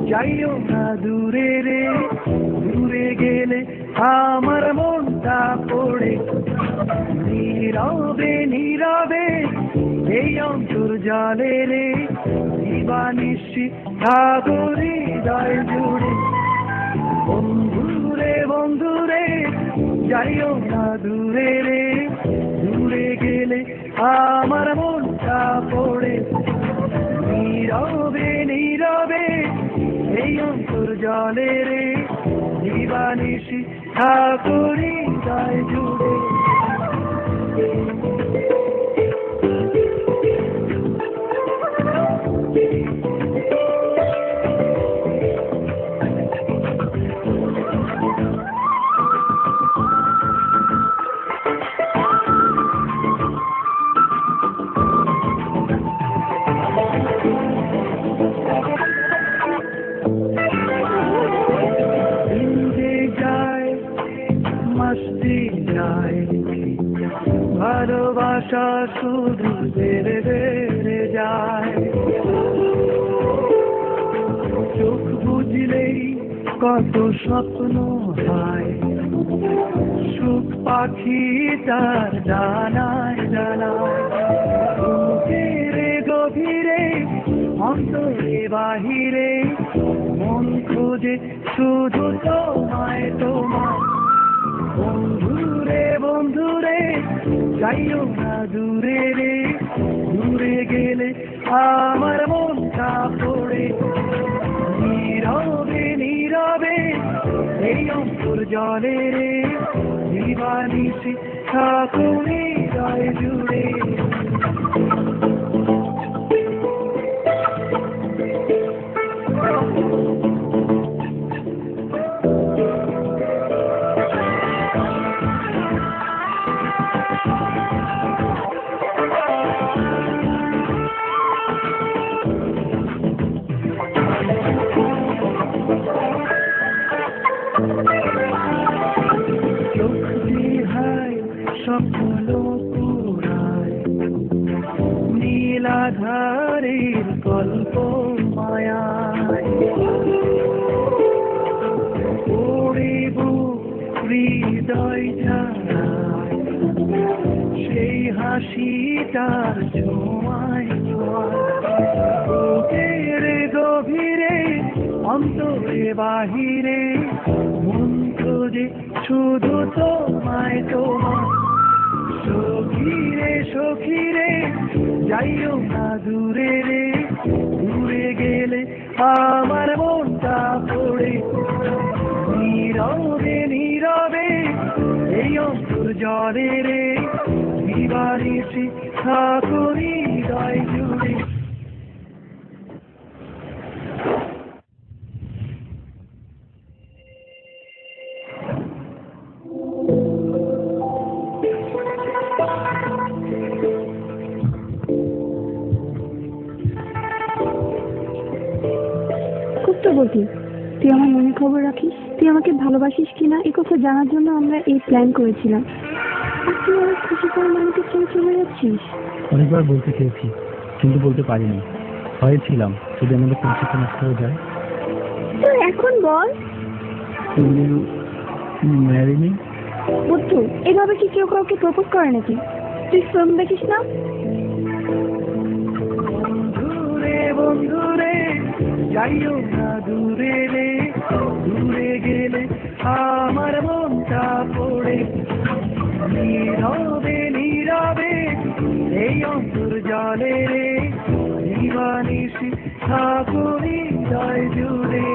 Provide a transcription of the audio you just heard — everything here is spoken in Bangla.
যাইও না দূরে রে, দূরে গেলে আমার মনটা পড়ে। নীরবে নীরবে এই অন্তর্জালে রে, দিবানিশি সাগরে হৃদয় জুড়ে। বন্ধুরে বন্ধুরে যাইও না দূরে রে, দূরে গেলে আমার মনটা পড়ে। নীরবে নীরবে এই অন্তর্জালে রে, দিবানিশি সাগরে হৃদয় জুড়ে। ভালোবাসা শুধু বেড়ে বেড়ে যায়, চোখ বুঝলেই কত স্বপ্ন হয়। সুখ পাখি তার জানায় জানায়, বুকের গভীরে অন্তরে বাহিরে মন খোঁজে শুধু তোমায় তোমায়। বন্ধুরে বন্ধুরে যাইও না দূরে রে, দূরে গেলে আমার মনটা পড়ে। নীরবে নীরবে এই অন্তর্জালে রে, দিবানিশি সাগরে হৃদয় জুড়ে। স্বপ্ন পুরায় নীলাধারের গল্প মায়ায়, পড়িব হৃদয় জানায় সেই হাসিটার ছোঁয়ায় ছোঁয়ায়। বুকের গভীরে অন্তরে বাহিরে মন খোঁজে শুধু তোমায় তোমায়। সখীরে সখীরে যাইও না দূরে রে, দূরে গেলে আমার মনটা পড়ে। নীরবে নীরবে এই অন্তর্জালে রে, দিবানিশি সাগরে হৃদয় জুড়ে। বলতি তুই আমার মনে খবর রাখিস, তুই আমাকে ভালোবাসিস কিনা এই কথা জানার জন্য আমরা এই প্ল্যান করেছিলাম। আর তুই অনেক খুশি করে আমাকে ছেড়ে চলে যাচ্ছিস। অনেকবার বলতে চেয়েছি কিন্তু বলতে পারিনি, হয়েছিলাম যদি আমাদের পরিচিত নষ্ট হয়ে যায়। তো এখন বল, ম্যারি মি। বুদ্ধু, এভাবে কি কেউ কাউকে প্রপোজ করে নাকি? তুই ফিল্ম দেখিস না? বন্ধুরে বন্ধুরে যাইও না দূরে রে, দূরে গেলে আমার মনটা পড়ে। নীরবে নীরবে এই অন্তর্জালে রে, দিবানিশি সাগরে হৃদয় জুড়ে।